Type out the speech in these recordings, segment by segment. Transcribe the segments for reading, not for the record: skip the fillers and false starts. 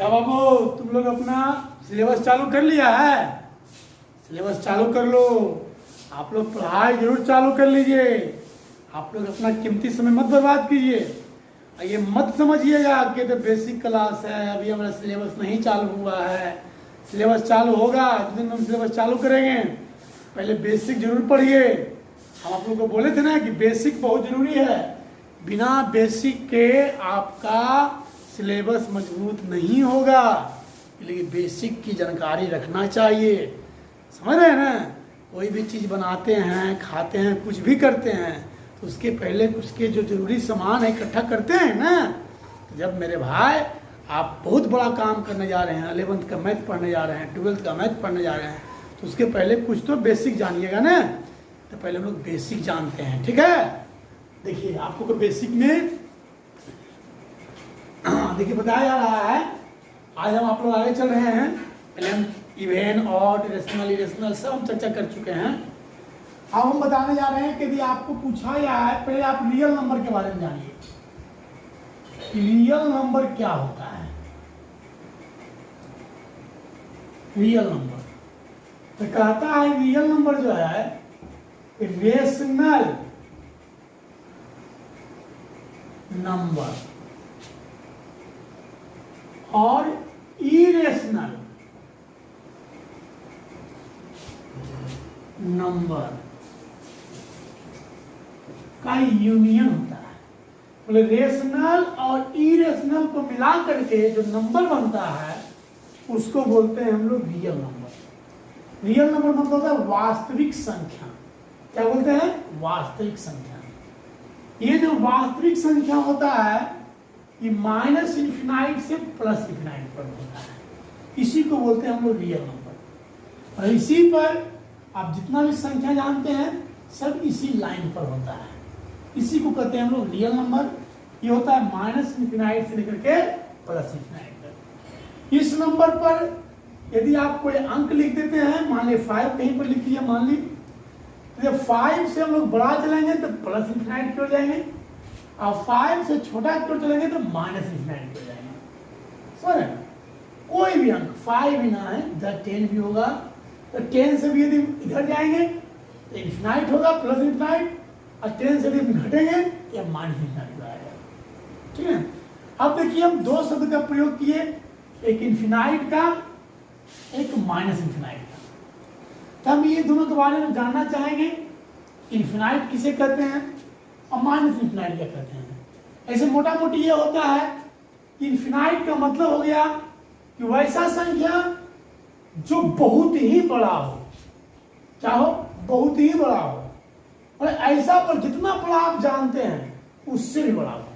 क्या बाबू, तुम लोग अपना सिलेबस चालू कर लिया है? सिलेबस चालू कर लो। आप लोग पढ़ाई जरूर चालू कर लीजिए। आप लोग अपना कीमती समय मत बर्बाद कीजिए। और ये मत समझिएगा कि तो बेसिक क्लास है, अभी हमारा सिलेबस नहीं चालू हुआ है। सिलेबस चालू होगा, जिस दिन हम सिलेबस चालू करेंगे पहले बेसिक जरूर पढ़िए। हम आप लोगों को बोले थे ना कि बेसिक बहुत जरूरी है। बिना बेसिक के आपका सिलेबस मजबूत नहीं होगा, इसलिए बेसिक की जानकारी रखना चाहिए। समझ रहे हैं ना? कोई भी चीज़ बनाते हैं, खाते हैं, कुछ भी करते हैं तो उसके पहले उसके जो जरूरी सामान है इकट्ठा करते हैं ना। तो जब मेरे भाई आप बहुत बड़ा काम करने जा रहे हैं, 11th का मैथ पढ़ने जा रहे हैं, 12th का मैथ पढ़ने जा रहे हैं, तो उसके पहले कुछ तो बेसिक जानिएगा ना। तो पहले हम लोग बेसिक जानते हैं, ठीक है? देखिए आपको बेसिक में देखिए बताया जा रहा है। आज हम आप लोग आगे चल रहे हैं। पहले हम इवेन, ऑड, रेशनल, इरेशनल सब हम चर्चा कर चुके हैं। अब हम बताने जा रहे हैं कि यदि आपको पूछा गया है, पहले आप रियल नंबर के बारे में जानिए। रियल नंबर क्या होता है? रियल नंबर तो कहता है रियल नंबर जो है रेशनल नंबर और इरेशनल नंबर का यूनियन होता है। बोले रेशनल और इरेशनल को मिला करके जो नंबर बनता है उसको बोलते हैं हम लोग रियल नंबर। रियल नंबर मतलब होता है वास्तविक संख्या। क्या बोलते हैं? वास्तविक संख्या। ये जो वास्तविक संख्या होता है ये माइनस इन्फिनाइट से प्लस इन्फिनाइट पर होता है, इसी को बोलते हैं हम लोग रियल नंबर। और इसी पर आप जितना भी संख्या जानते हैं सब इसी लाइन पर होता है, इसी को कहते हैं हम लोग रियल नंबर। ये होता है माइनस इन्फिनाइट से लेकर के प्लस इन्फिनाइट तक। इस नंबर पर यदि आप कोई अंक लिख देते हैं, मान ली 5 कहीं पर लिख दिया, मान ली, तो जब 5 से हम लोग बड़ा चलेंगे तो प्लस इन्फिनाइट की ओर जाएंगे, और 5 से छोटा की ओर चलेंगे तो माइनस इन्फिनाइट की ओर जाएंगे। समझ रहे? कोई भी अंक 5 भी ना है, 10 भी होगा, तो 10 से भी यदि इधर जाएंगे तो इन्फिनाइट होगा, प्लस इन्फिनाइट, और 10 से यदि घटेंगे या माइनस इन्फिनाइट आएगा। ठीक है? अब देखिए हम दो शब्द का प्रयोग किए, एक इन्फिनाइट का, एक माइनस इन्फिनाइट का। तो हम ये दोनों के बारे में जानना चाहेंगे। इन्फिनाइट किसे कहते हैं और माइनस इन्फिनाइट क्या कहते हैं। ऐसे मोटा मोटी ये होता है कि इन्फिनाइट का मतलब हो गया कि वैसा संख्या जो बहुत ही बड़ा हो, चाहो बहुत ही बड़ा हो, और ऐसा पर जितना बड़ा आप जानते हैं उससे भी बड़ा हो।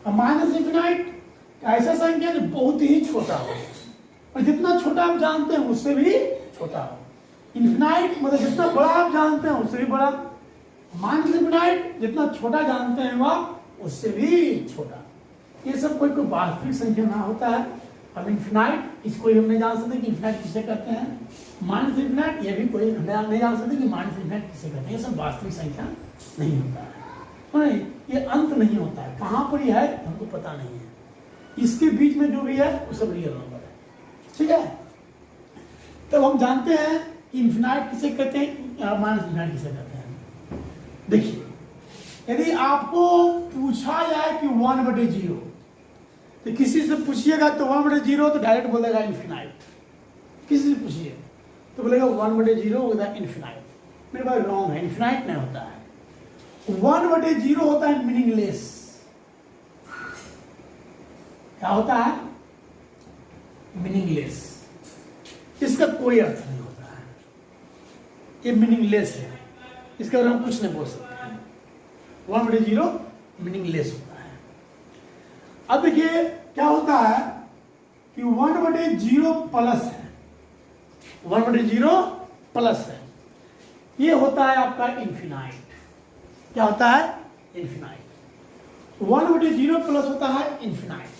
और माइनस इन्फिनाइट ऐसा संख्या जो बहुत ही छोटा हो, और जितना छोटा आप जानते हैं उससे भी छोटा हो। इन्फिनाइट मतलब जितना बड़ा आप जानते हैं उससे भी बड़ा, माइनस इन्फिनाइट जितना छोटा जानते हैं वह उससे भी छोटा। ये सब कोई वास्तविक संख्या ना होता है। अब इन्फिनाइट इसको हम नहीं जान सकते कि इन्फिनाइट किसे कहते हैं, माइनस इन्फिनाइट ये भी कोई नहीं जान सकते कि माइनस इन्फिनाइट किसे कहते हैं। ये सब वास्तविक संख्या नहीं होता है, ये अंत नहीं होता है। कहाँ पर ये है हमको पता नहीं है। इसके बीच में जो भी है वो सब रियल नंबर है। ठीक है? तब हम जानते हैं कि इन्फिनाइट किसे कहते हैं, माइनस इन्फिनाइट किसे कहते हैं। देखिए यदि आपको पूछा जाए कि 1/0, तो किसी से पूछिएगा तो 1/0 तो डायरेक्ट बोलेगा इन्फिनाइट। किसी से पूछिए तो बोलेगा 1/0 होता है इन्फिनाइट। मेरे पास रॉन्ग है, इन्फिनाइट नहीं होता है। 1/0 होता है मीनिंगलेस। क्या होता है? मीनिंगलेस। इसका कोई अर्थ नहीं होता है, ये मीनिंगलेस है, इसके बारे में हम कुछ नहीं बोल सकते हैं। 1/0 मीनिंगलेस होता है। अब देखिए क्या होता है कि 1/0 प्लस है, 1/0 प्लस है, ये होता है आपका इन्फिनाइट। क्या होता है? इन्फिनाइट। 1/0 प्लस होता है इन्फिनाइट।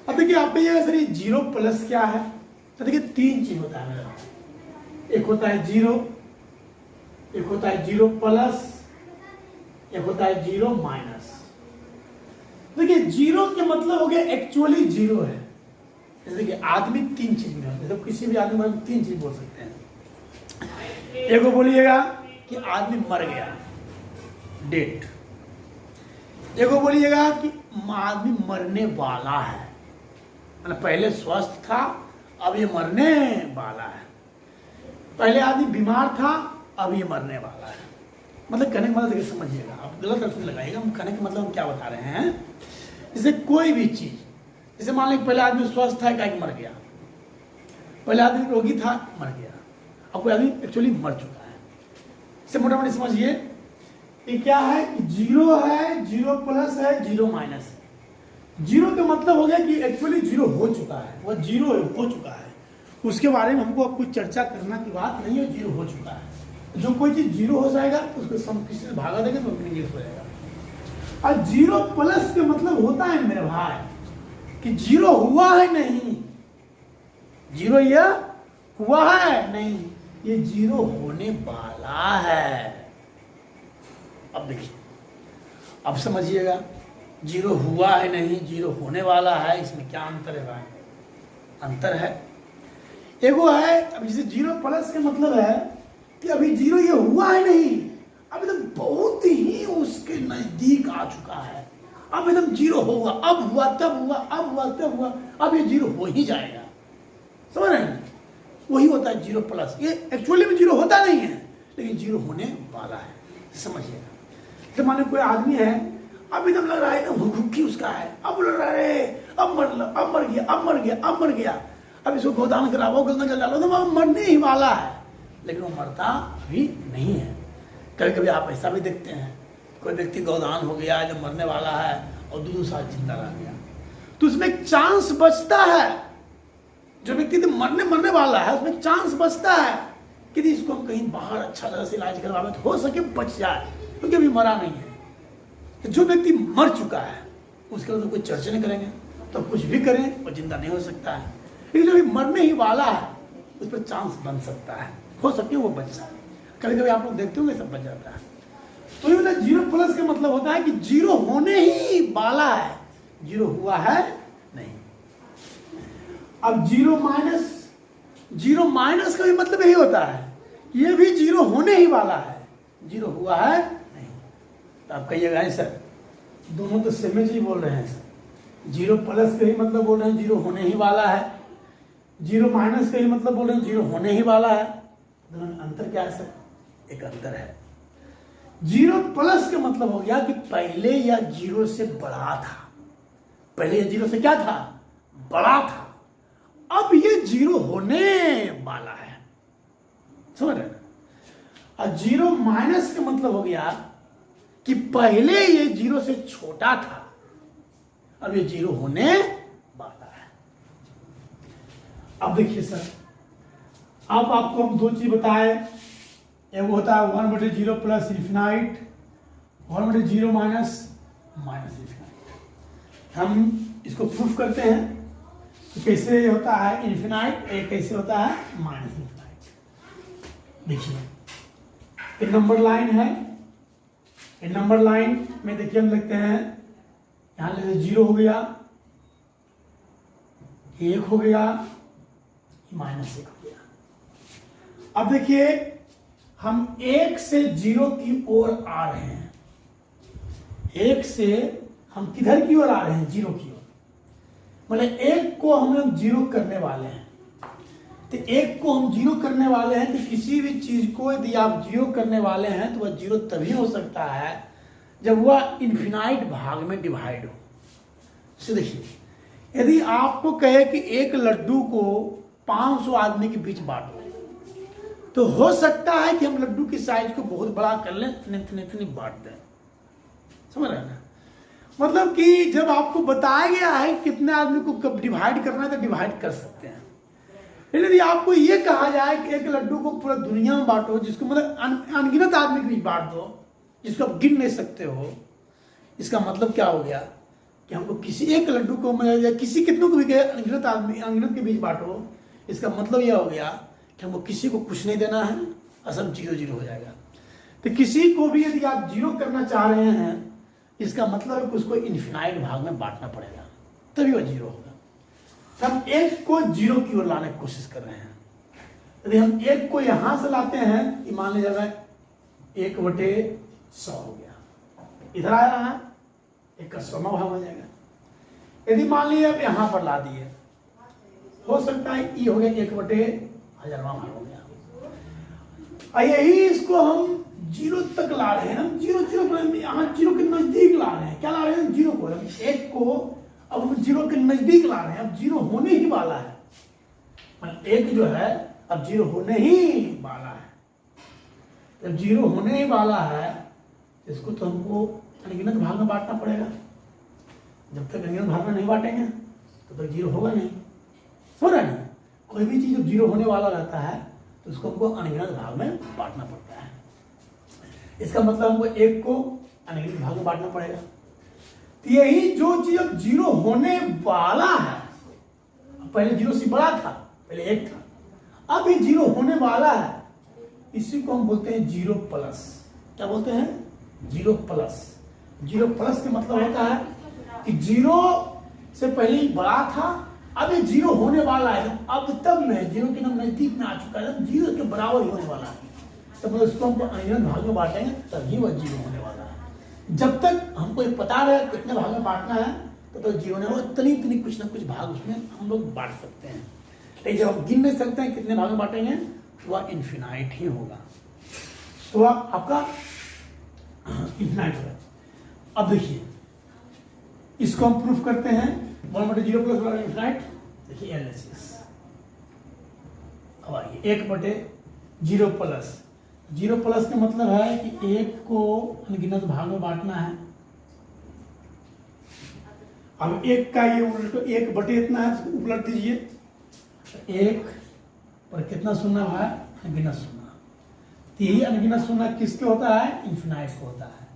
अब देखिए आप कहिएगा सर ये 0 प्लस क्या है? तो देखिए 3 चीज होता है मेरा। एक होता है 0, एक होता है 0 प्लस, एक होता है 0 माइनस। देखिए 0 के मतलब हो गया एक्चुअली 0 है, जैसे देखिए आदमी 3 चीज में होता है, तो किसी भी आदमी में 3 चीज बोल सकते हैं। एक को बोलिएगा कि आदमी मर गया, डेट। एक को बोलिएगा कि आदमी मरने वाला है, मतलब पहले स्वस्थ था अब ये मरने वाला है। पहले आदमी बीमार था अब ये मरने वाला है। मतलब कहने का मतलब देखिए समझिएगा, आप गलत अर्थ में लगाइएगा। हम कहने का मतलब हम क्या बता रहे हैं, जैसे कोई भी चीज, जैसे मान लीजिए पहले आदमी स्वस्थ था एक मर गया, पहले आदमी रोगी था मर गया, अब कोई आदमी एक्चुअली मर चुका है। इसे मोटा मोटी समझिए, ये क्या है कि 0 है, 0 प्लस है, 0 माइनस है। 0 का मतलब हो गया कि एक्चुअली 0 हो चुका है, वह 0 हो चुका है, उसके बारे में हमको अब कुछ चर्चा करना की बात नहीं है, 0 हो चुका है। जो कोई चीज 0 हो जाएगा तो उसको सम किसी से भागा देंगे तो इंग्लिश हो जाएगा। और 0 प्लस का मतलब होता है मेरे भाई कि 0 हुआ है नहीं, 0 यह हुआ है नहीं, ये 0 होने वाला है। अब देखिए, अब समझिएगा, 0 हुआ है नहीं, 0 होने वाला है, इसमें क्या अंतर है भाई? अंतर है, एगो है अब जैसे 0 प्लस का मतलब है कि अभी 0 ये हुआ है नहीं, अब एकदम बहुत ही उसके नजदीक आ चुका है, अब एकदम 0 होगा, अब हुआ तब हुआ, अब हुआ तब हुआ, अब ये 0 हो ही जाएगा। समझ रहे हैं? वही होता है 0 प्लस। ये एक्चुअली में 0 होता नहीं है, लेकिन 0 होने वाला है, समझिएगा। तो मान लो कोई आदमी है, अब एकदम लग रहा है एकदम हुक्की उसका है, अब लग रहा है अब मर गया, अब मर गया, अब मर गया, अब इसको गोदान कराओ, गंगा जल डालो, तो मरने ही वाला है, लेकिन वो मरता भी नहीं है। कभी कभी आप ऐसा भी देखते हैं, कोई व्यक्ति गोदान हो गया जो मरने वाला है और 2 साल जिंदा रह गया, तो उसमें एक चांस बचता है। जो व्यक्ति तो मरने वाला है उसमें चांस बचता है कि इसको हम कहीं बाहर अच्छा तरह से इलाज करवावे तो हो सके बच जाए, क्योंकि अभी मरा नहीं है। तो जो व्यक्ति मर चुका है उसके बाद तो कोई चर्चा नहीं करेंगे, तो कुछ भी करें वो जिंदा नहीं हो सकता है। लेकिन जो भी मरने ही वाला है उस पर चांस बन सकता है, हो सके वो बच जाए। कभी कभी आप लोग देखते होंगे सब बच जाता है। तो ये मतलब 0 प्लस का मतलब होता है कि 0 होने ही वाला है, 0 हुआ है नहीं। अब 0 माइनस का भी मतलब यही होता है, ये भी 0 होने ही वाला है, 0 हुआ है नहीं। तो आप कहिएगा सर दोनों तो सेम ही बोल रहे हैं सर, 0 प्लस का ही मतलब बोल रहे हैं 0 होने ही वाला है, 0 माइनस का ही मतलब बोल रहे हैं 0 होने ही वाला है। दोनों में अंतर क्या है सर? एक अंतर है, 0 प्लस का मतलब हो गया कि पहले या 0 से बड़ा था, पहले या 0 से क्या था? बड़ा था, अब ये 0 होने वाला है। समझ रहे हैं? और 0 माइनस का मतलब हो गया कि पहले ये 0 से छोटा था, अब ये 0 होने वाला है। अब देखिए सर, अब आपको हम 2 चीज बताए, एक होता है 1/0 प्लस इन्फिनाइट, 1/0 माइनस इन्फिनाइट। हम इसको प्रूफ करते हैं कि कैसे होता है इन्फिनाइट, एक कैसे होता है माइनस इन्फिनाइट। देखिए एक नंबर लाइन है, एक नंबर लाइन में देखिए हम लिखते हैं, यहां जैसे 0 हो गया, 1 हो गया, -1 हो गया। अब देखिए हम 1 से 0 की ओर आ रहे हैं, 1 से हम किधर की ओर आ रहे हैं? 0 की ओर। मतलब 1 को हम लोग 0 करने वाले हैं। तो 1 को हम 0 करने वाले हैं, तो किसी भी चीज को यदि आप 0 करने वाले हैं तो वह 0 तभी हो सकता है जब वह इन्फिनाइट भाग में डिवाइड हो। तो देखिए, यदि आपको कहे कि एक लड्डू को 500 आदमी के बीच बांटो, तो हो सकता है कि हम लड्डू की साइज को बहुत बड़ा कर लें, इतने बांट दें। समझ रहे हैं ना? मतलब कि जब आपको बताया गया है कितने आदमी को कब डिवाइड करना है तो डिवाइड कर सकते हैं। लेकिन यदि आपको ये कहा जाए कि एक लड्डू को पूरा दुनिया में बांटो, जिसको मतलब अनगिनत आदमी के बीच बांट दो, जिसको आप गिन नहीं सकते हो, इसका मतलब क्या हो गया कि हमको किसी एक लड्डू को या किसी कितनों को भी अनगिनत आदमी अनगिनत के बीच बांटो, इसका मतलब यह हो गया कि हमको किसी को कुछ नहीं देना है और सब 0-0 हो जाएगा। तो किसी को भी यदि आप 0 करना चाह रहे हैं, इसका मतलब है कि उसको इन्फिनाइट भाग में बांटना पड़ेगा, तभी वो 0 होगा। हम एक को जीरो की ओर लाने की कोशिश कर रहे हैं। यदि हम एक को यहां से लाते हैं, कि मान लीजिएगा 1/100 हो गया, इधर आ रहा है, 1 का 100वां भाग हो जाएगा। यदि मान लीजिए आप यहां पर ला दिए, हो सकता है ये हो गया 1/1000वां भाग हो गया। यही इसको हम जीरो तक ला रहे हैं, हम जीरो यहाँ जीरो के नजदीक ला रहे हैं। क्या ला रहे हैं? जीरो को, एक को अब हम जीरो के नजदीक ला रहे हैं। अब जीरो होने ही वाला है, मतलब एक जो है अब जीरो होने ही वाला है। जब जीरो होने ही वाला है, इसको तो हमको अनगिनत भाग में बांटना पड़ेगा। जब तक अनगिनत भाग में नहीं बांटेंगे तो जीरो होगा नहीं। समझ रहे नहीं? कोई भी चीज जब जीरो होने वाला रहता है तो उसको हमको अनगिनत भाग में बांटना पड़ता है। इसका मतलब हमको एक को अनगिनत भाग में बांटना पड़ेगा। तो यही जो चीज अब जीरो होने वाला है, पहले जीरो से बड़ा था, पहले एक था, अब ये जीरो होने वाला है, इसी को हम बोलते हैं जीरो प्लस। क्या बोलते हैं? Zero plus. जीरो प्लस का मतलब होता है कि जीरो से पहले ही बड़ा था, अब ये जीरो होने वाला है। अब तब में जीरो के नाम नजदीक में आ चुका है, जीरो के बराबर ही होने वाला है, तब उसको हम अनगिनत भाग में बांटेंगे, तभी वह जीरो होने वाला है। जब तक हमको ये पता रहे कितने भाग में बांटना है, तो जीरो होने वाला, इतनी कुछ ना कुछ भाग उसमें हम लोग बांट सकते हैं। लेकिन जब हम गिन नहीं सकते हैं कितने भाग में बांटेंगे, तो वह इन्फिनाइट ही होगा, तो वह आपका इन्फिनाइट होगा। अब देखिए, इसको हम प्रूफ करते हैं 1/0 प्लस इन्फिनाइट। देखिए एलएचएस, अब आइए 1/0 प्लस। 0 प्लस का मतलब है कि एक को अनगिनत भाग में बांटना है। अब एक का ये उल्टो 1/, इतना है, उलट दीजिए। एक पर कितना शून्य है? अनगिनत शून्य। यही अनगिनत शून्य किसके होता है? इन्फिनाइट को होता है।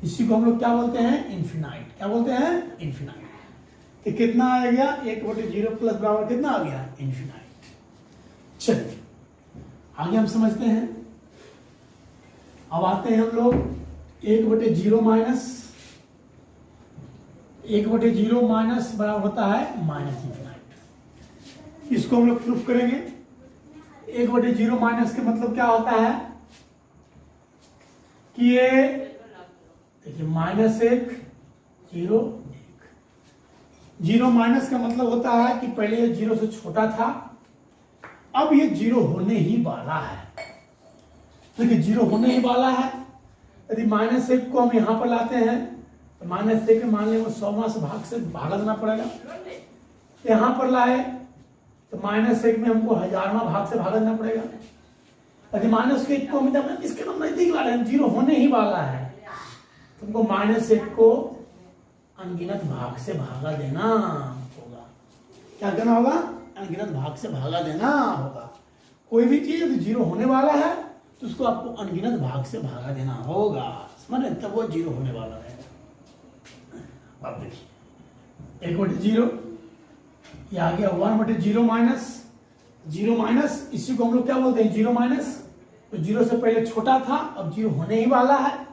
इसी को हम लोग क्या बोलते हैं? इन्फिनाइट। क्या बोलते हैं? इन्फिनाइट। तो कितना आ गया? 1/0 प्लस बराबर कितना आ गया? इन्फिनाइट। चलिए आगे हम समझते हैं। अब आते हैं हम लोग 1/0 माइनस, 1/0 माइनस बराबर होता है माइनस इन्फिनाइट। इसको हम लोग प्रूफ करेंगे। 1/0 माइनस के मतलब क्या होता है कि ये देखिए -1 0 1। 0 माइनस का मतलब होता है कि पहले ये 0 से छोटा था, अब ये 0 होने ही वाला है। देखिए 0 होने ही वाला है। यदि -1 को हम यहां पर लाते हैं तो -1 मान लें 100वां से भाग से भागा देना पड़ेगा। यहां पर लाए तो -1 में हमको 1000वां भाग से भागा देना पड़ेगा। यदि -1 को हम इसके नाम नजदीक ला रहे हैं, 0 होने ही वाला है, तो हमको -1 को अनगिनत भाग से भागा देना होगा। क्या करना होगा? अनगिनत भाग से भागा देना होगा। कोई भी चीज यदि 0 होने वाला है तो उसको आपको अनगिनत भाग से भागा देना होगा, समझ रहे? तब वो 0 होने वाला रहेगा। अब देखिए 1/0 ये आ गया 1/0 माइनस 0 माइनस, इसी को हम लोग क्या बोलते हैं? 0 माइनस। तो 0 से पहले छोटा था, अब 0 होने ही वाला है।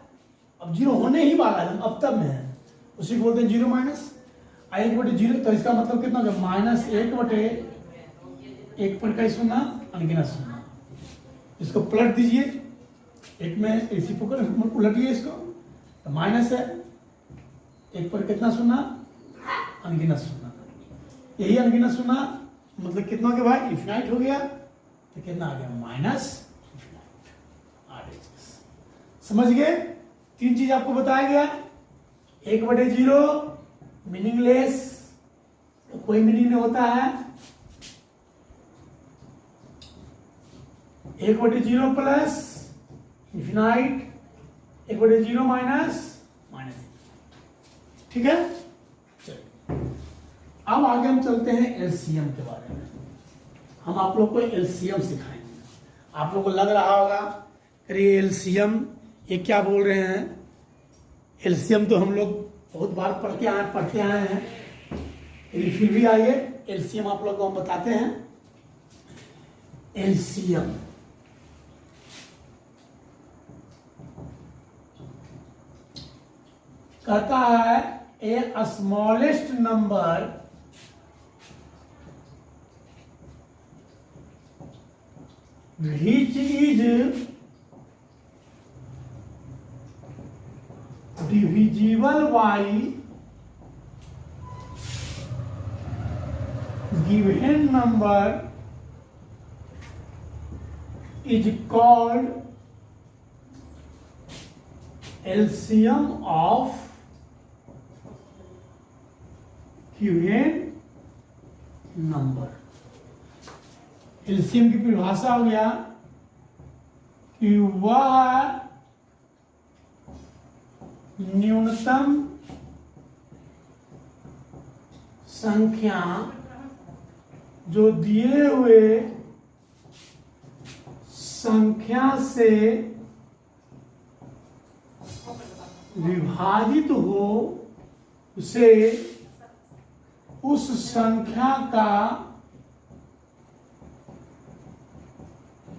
अब 0 होने ही वाला है, हम अब तब में है, उसी को बोलते हैं 0 माइनस। 1/0 तो इसका मतलब कितना होगा? -1/1 पर का शून्य अनगिनत शून्य। इसको पलट दीजिए, एक में इसी को उलटिए इसको, तो माइनस है, 1 पर कितना शून्य? अनगिनत शून्य। यही अनगिनत शून्य मतलब कितना हो गया भाई? इन्फिनाइट हो गया। तो कितना आ गया? Minus infinite. आरएचएस समझ गए? 3 चीज आपको बताया गया। 1/0 मीनिंगलेस, तो कोई मीनिंग नहीं होता है। 1/0 प्लस इन्फिनाइट, 1/0 माइनस माइनस। ठीक है, चलिए अब आगे हम चलते हैं एलसीएम के बारे में। हम आप लोग को एलसीएम सिखाएंगे। आप लोग को लग रहा होगा अरे एलसीएम ये क्या बोल रहे हैं? एलसीएम तो हम लोग बहुत बार पढ़ते आए हैं, लेकिन फिर भी आइए एलसीएम आप लोग को हम बताते हैं। एलसीएम कहता है a smallest number which is divisible by given number is called LCM of given number। LCM की परिभाषा हो गया कि वह न्यूनतम संख्या जो दिए हुए संख्या से विभाजित हो उसे उस संख्या का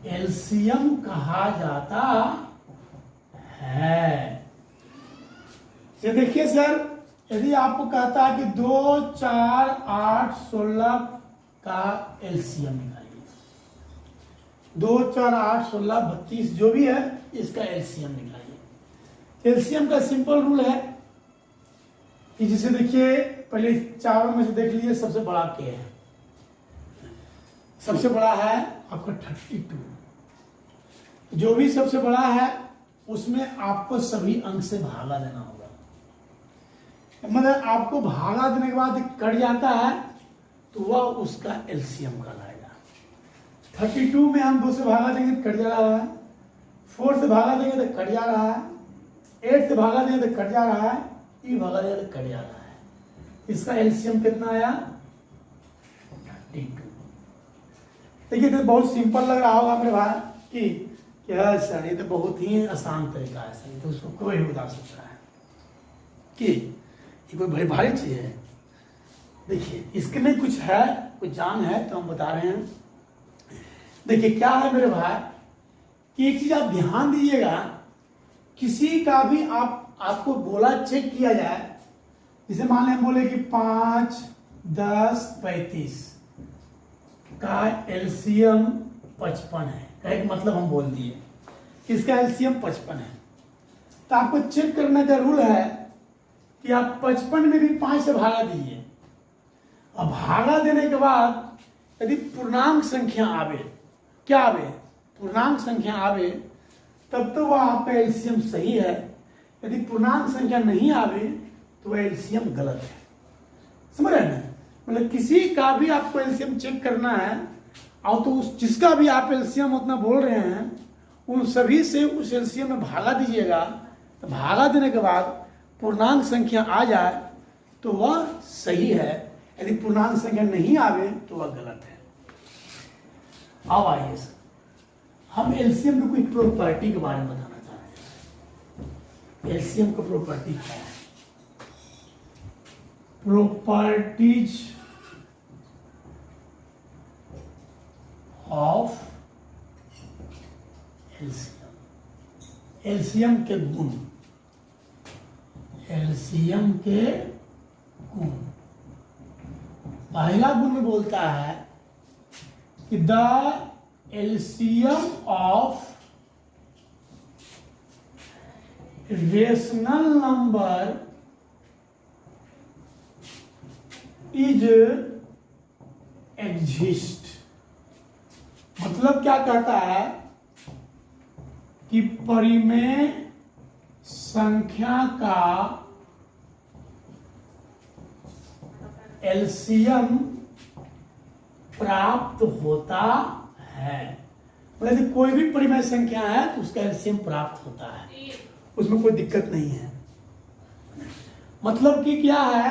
एलसीएम कहा जाता है। ये देखिए सर, यदि आपको कहता है कि 2, 4, 8, 16 का एलसीएम निकालिए, 2, 4, 8, 16, 32 जो भी है इसका एलसीएम निकालिए। एलसीएम का सिंपल रूल है कि जिसे देखिए पहले चारों में से देख लीजिए, सबसे बड़ा के है, सबसे बड़ा है आपका 32। जो भी सबसे बड़ा है उसमें आपको सभी अंक से भागा देना होगा। मतलब आपको भागा देने के बाद कट जाता है तो वह उसका एलसीएम कहलाएगा। 32 में हम 2 से भागा देंगे तो कट जा रहा है, 4 से भागा देंगे तो कट जा रहा है, 8 से भागा देंगे तो कट जा रहा है, ई भागा देंगे तो कट जा रहा है। इसका एलसीएम कितना आया? 32। देखिए तो बहुत सिंपल लग रहा होगा मेरे भाई कि क्या सर, ये तो बहुत ही आसान तरीका है सर, तो उसको कोई भी बता सकता है कि ये कोई बड़ी भारी चीज है। देखिए इसके में कुछ है, कुछ जान है तो हम बता रहे हैं। देखिए क्या है मेरे भाई कि एक चीज आप ध्यान दीजिएगा, किसी का भी आपको बोला चेक किया जाए, जैसे मान लें बोले कि 5, 10, 35 का एलसीएम 55 है, कहे मतलब हम बोल दिए इसका एलसीएम 55 है, तो आपको चेक करने का रूल है कि आप 55 में भी 5 से भागा दीजिए। अब भागा देने के बाद यदि पूर्णांक संख्या आवे, क्या आवे? पूर्णांक संख्या आवे, तब तो वह आपका एलसीएम सही है। यदि पूर्णांक संख्या नहीं आवे तो वह एलसीएम गलत है। समझ रहे हैं? मतलब किसी का भी आपको एलसीएम चेक करना है और तो उस जिसका भी आप एलसीएम उतना बोल रहे हैं उन सभी से उस एलसीएम में भागा दीजिएगा। तो भागा देने के बाद पूर्णांक संख्या आ जाए तो वह सही है, यदि पूर्णांक संख्या नहीं आवे तो वह गलत है। अब आइए सर, हम एलसीएम की कोई प्रॉपर्टी के बारे में बताना चाहते हैं। एलसीएम का प्रॉपर्टी क्या है? Properties of LCM. एलसीएम के गुण, एलसीएम के गुण। पहला गुण में बोलता है कि the LCM of rational number is exist. मतलब क्या कहता है कि परिमेय संख्या का एलसीएम प्राप्त होता है। मतलब यदि कोई भी परिमेय संख्या है तो उसका एलसीएम प्राप्त होता है, उसमें कोई दिक्कत नहीं है। मतलब कि क्या है,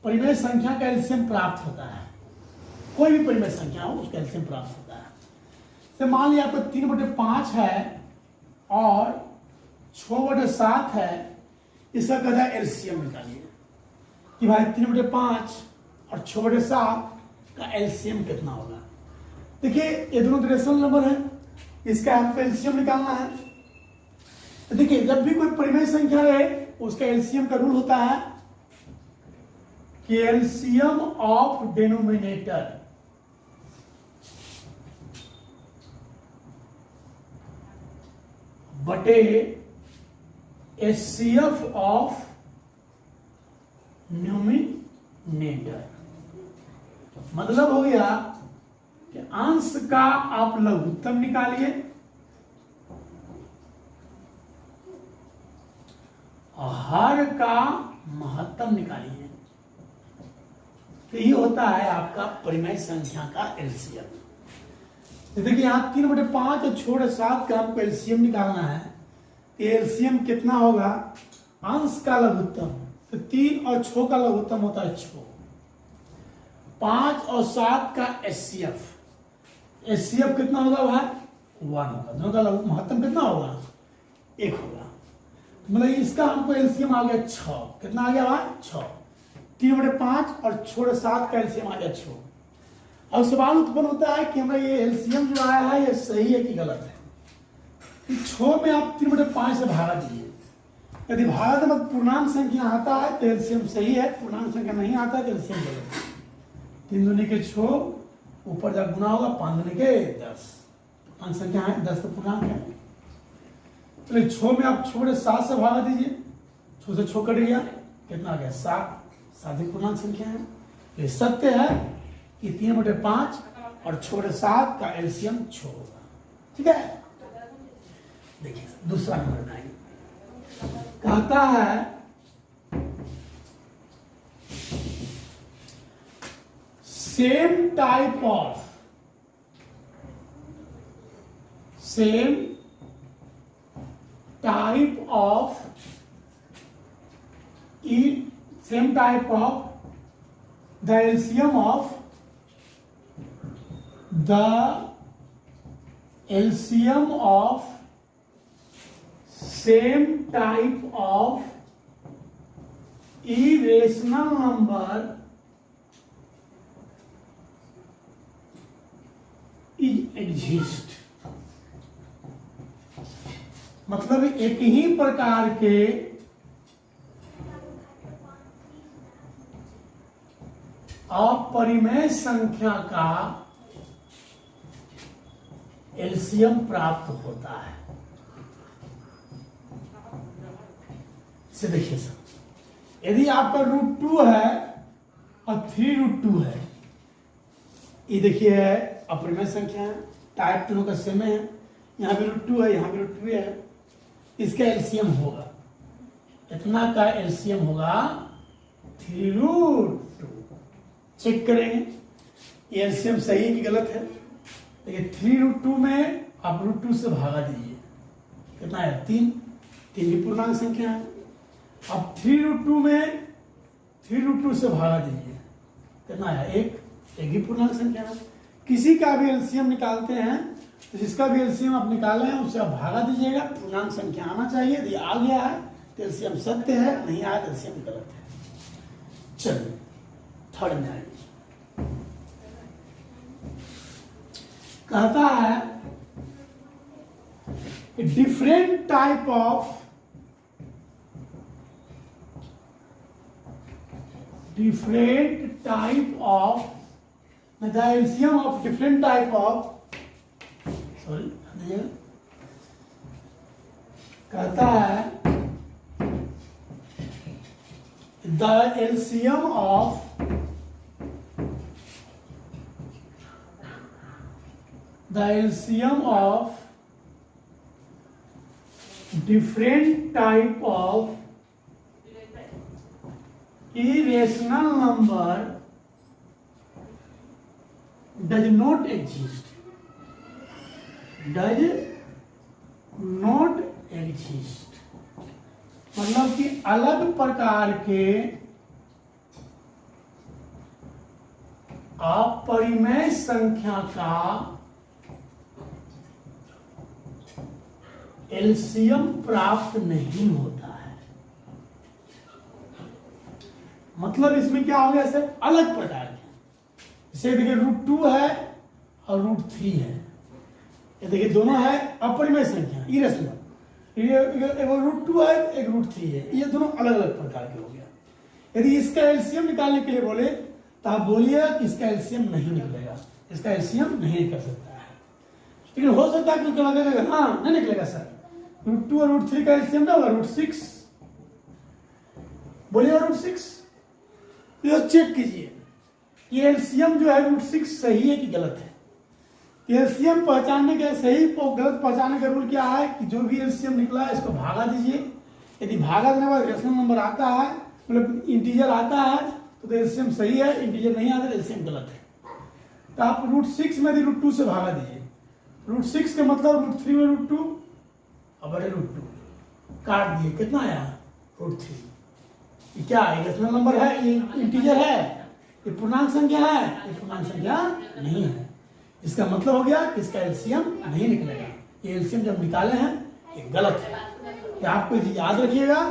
परिमेय संख्या का एलसीएम प्राप्त होता है, कोई भी परिमेय संख्या हो उसका एलसीएम प्राप्त होता है। तो मान लिया आपको 3/5 है और 6/7 है, इसका कहता है एलसीएम निकालिए कि भाई 3/5 और 6/7 का एलसीएम कितना होगा। देखिए ये दोनों रेशनल नंबर है, इसका आपको एलसीएम निकालना है। तो देखिए जब भी कोई परिमेय संख्या रहे उसका एलसीएम का रूल होता है कि एलसीएम ऑफ डिनोमिनेटर बटे HCF ऑफ न्यूमिनेटर। मतलब हो गया कि अंश का आप लघुत्तम निकालिए और हर का महत्तम निकालिए, तो ये होता है आपका परिमेय संख्या का एलसीएम। देखिए यहाँ 3/5 और छोड़ 7 का आपको एलसीएम निकालना है, तो एलसीएम कितना होगा? अंश का लघुत्तम, तो 3 और 6 का लघुत्तम होता है 6, 5 और 7 का एचसीएफ, एचसीएफ कितना होगा भाई? 1 होगा। दोनों का महत्तम कितना होगा? 1 होगा। मतलब इसका हमको एलसीएम आ गया 6। कितना आ गया भाई? 6। 3/5 और छोड़ 7 का एलसीएम आ गया 6। अब सवाल उत्पन्न होता है कि हमारा ये एलसीएम जो आया है ये सही है कि गलत है। 6 में आप 3/5 से भागा दीजिए। यदि भागा तो पूर्णांक संख्या आता है तो एलसीएम सही है, पूर्णांक संख्या नहीं आता है तो एलसीएम गलत है। 3 दूनी के 6, ऊपर जब गुना होगा 5 दूनी के 10, पूर्णांक संख्या है, 10 तो पूर्णांक है। चलिए 6 में आप छोड़े 7 से भागा दीजिए, 6 से 6 कट गया, कितना आ गया? 7। 7 ही पूर्णांक संख्या है। ये सत्य है कि 3/5 और छोड़े 7 का एलसीएम 6 होगा। ठीक है, देखिए दूसरा नंबर बनाइए। कहता है same type of the LCM of same type of irrational number exist। मतलब एक ही प्रकार के अपरिमेय संख्या का एलसीएम प्राप्त होता है। इसे देखिए सर, यदि आपका √2 है और 3√2 है, ये देखिए अपरिमेय संख्या है, टाइप दोनों का सेम है, यहाँ भी √2 है, यहाँ भी √2 है, इसका एलसीएम होगा, इतना का एलसीएम होगा 3√2। चेक करेंगे ये एलसीएम सही है कि गलत है। देखिए 3√2 में आप √2 से भागा दीजिए, कितना है? 3। 3 भी पूर्णांक संख्या है। अब 3√2 में 3√2 से भागा दीजिए, कितना है? 1। 1 भी पूर्णांक संख्या है। किसी का भी एलसीएम निकालते हैं तो जिसका भी एलसीएम आप निकाले हैं उससे आप भागा dीजिएगा, पूर्णांक संख्या आना चाहिए। यदि आ गया है तो एलसीएम सत्य है, नहीं आया तो एलसीएम गलत है। चलिए थर्ड में आइए। कहता है different type of the LCM of different type of कहता है the LCM of different type of irrational number does not exist। मतलब कि अलग प्रकार के अपरिमेय संख्या का एलसीएम प्राप्त नहीं होता है। मतलब इसमें क्या हो गया सर? अलग प्रकार के, जैसे देखिए √2 है और √3 है, ये देखिए दोनों है अपरिमेय संख्या, इरेशनल। एक √2 है, एक √3 है, ये दोनों अलग अलग प्रकार के हो गया। यदि इसका एलसीएम निकालने के लिए बोले तो आप बोलिए कि इसका एलसीएम नहीं निकलेगा, इसका एलसीएम नहीं निकल सकता है। लेकिन हो सकता है कि लगेगा हाँ नहीं निकलेगा सर, √2 और √3 का एलसीएम ना होगा √6, बोलिएगा √6। ये चेक कीजिए ये एलसीएम जो है √6 सही है कि गलत है। एलसीएम पहचानने का सही और गलत पहचानने का रूल क्या है कि जो भी एलसीएम निकला है इसको भागा दीजिए। यदि भागा देने के बाद रेशनल नंबर आता है, मतलब इंटीजर आता है तो एलसीएम सही है, इंटीजर नहीं आता तो एलसीएम गलत है। तो आप √6 में यदि √2 से भागा दीजिए, √6 का मतलब √3 में √2 और बड़े √2 काट दिए, कितना आया √3। ये क्या है, रेशनल नंबर है, ये इंटीजर है, ये पूर्णांक संख्या है, ये पूर्णांक संख्या नहीं है। इसका मतलब हो गया कि इसका एलसीएम नहीं निकलेगा। ये एलसीएम जब निकाले हैं ये गलत है। तो आपको याद रखिएगा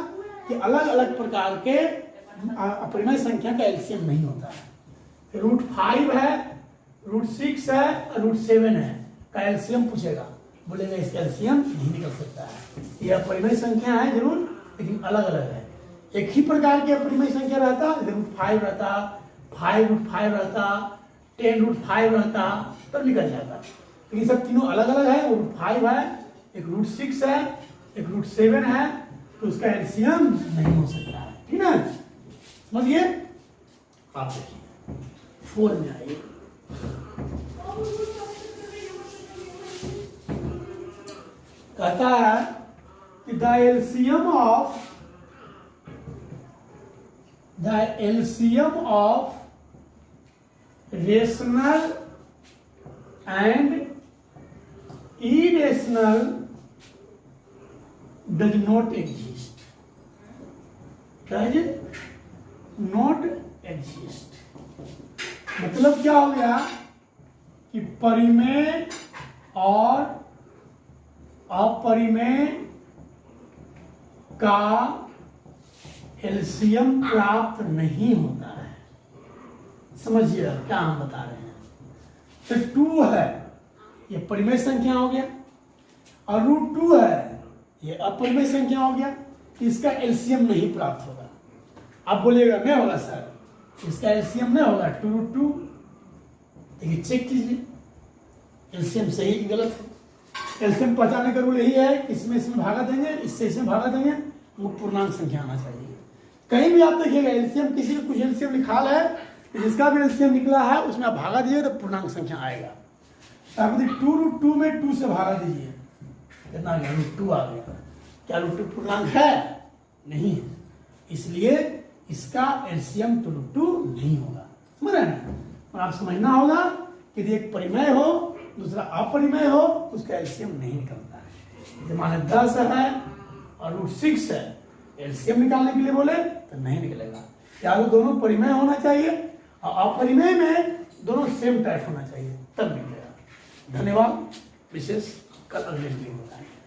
कि अलग अलग प्रकार के अपरिमेय संख्या का एलसीएम नहीं होता है। √5 है, √6 है और √7 है का एलसीएम पूछेगा, बोलेगा इसका एलसीएम नहीं निकल सकता है। ये अपरिमेय संख्या है जरूर, लेकिन अलग अलग है। एक ही प्रकार की अपरिमेय संख्या रहता, √5 रहता, 5√5 रहता, 10√5 रहता, तब निकल जाता। लेकिन सब तीनों अलग अलग है। √5 है, एक √6 है, एक √7 है, तो उसका एलसीएम नहीं हो सकता है। ठीक है, समझिए। आप देखिए 4 में आइए, कहता है कि the LCM of rational and irrational does not exist, does not exist। मतलब क्या हो गया कि परिमेय और अपरिमेय का एलसीएम प्राप्त नहीं होता है। समझिए क्या हम बता रहे हैं। तो 2 है, ये परिमेय संख्या हो गया, और √2 है, ये अपरिमेय संख्या हो गया। इसका एलसीएम नहीं प्राप्त होगा। आप बोलिएगा नहीं होगा सर, इसका एलसीएम नहीं होगा 2√2। देखिए चेक कीजिए एलसीएम सही कि गलत है। एलसीएम पहचानने का रूल यही है, इसमें भागा देंगे, इसमें भागा देंगे, हमको पूर्णांक संख्या आना चाहिए। कहीं भी आप देखिएगा एलसीएम, किसी का कुछ एलसीएम लिखा है, जिसका भी एलसीएम निकला है उसमें आप भागा दीजिए तो पूर्णांक संख्या आएगा। आप 2√2 में 2 से भागा दीजिए, कितना आ गया, √2 आ गया। क्या √2 पूर्णांक है? नहीं है, इसलिए इसका एलसीएम तो √2 नहीं होगा। समझ रहे हैं? और आप समझना होगा कि यदि एक परिमेय हो दूसरा अपरिमेय हो तो उसका एलसीएम नहीं निकलता है। मान 10 है और √6 है, एलसीएम निकालने के लिए बोले तो नहीं निकलेगा। या तो दोनों परिमेय होना चाहिए और अपरिमेय में दोनों सेम टाइप होना चाहिए, तब निकलेगा। धन्यवाद। विशेष कल अगले वीडियो में बताएंगे।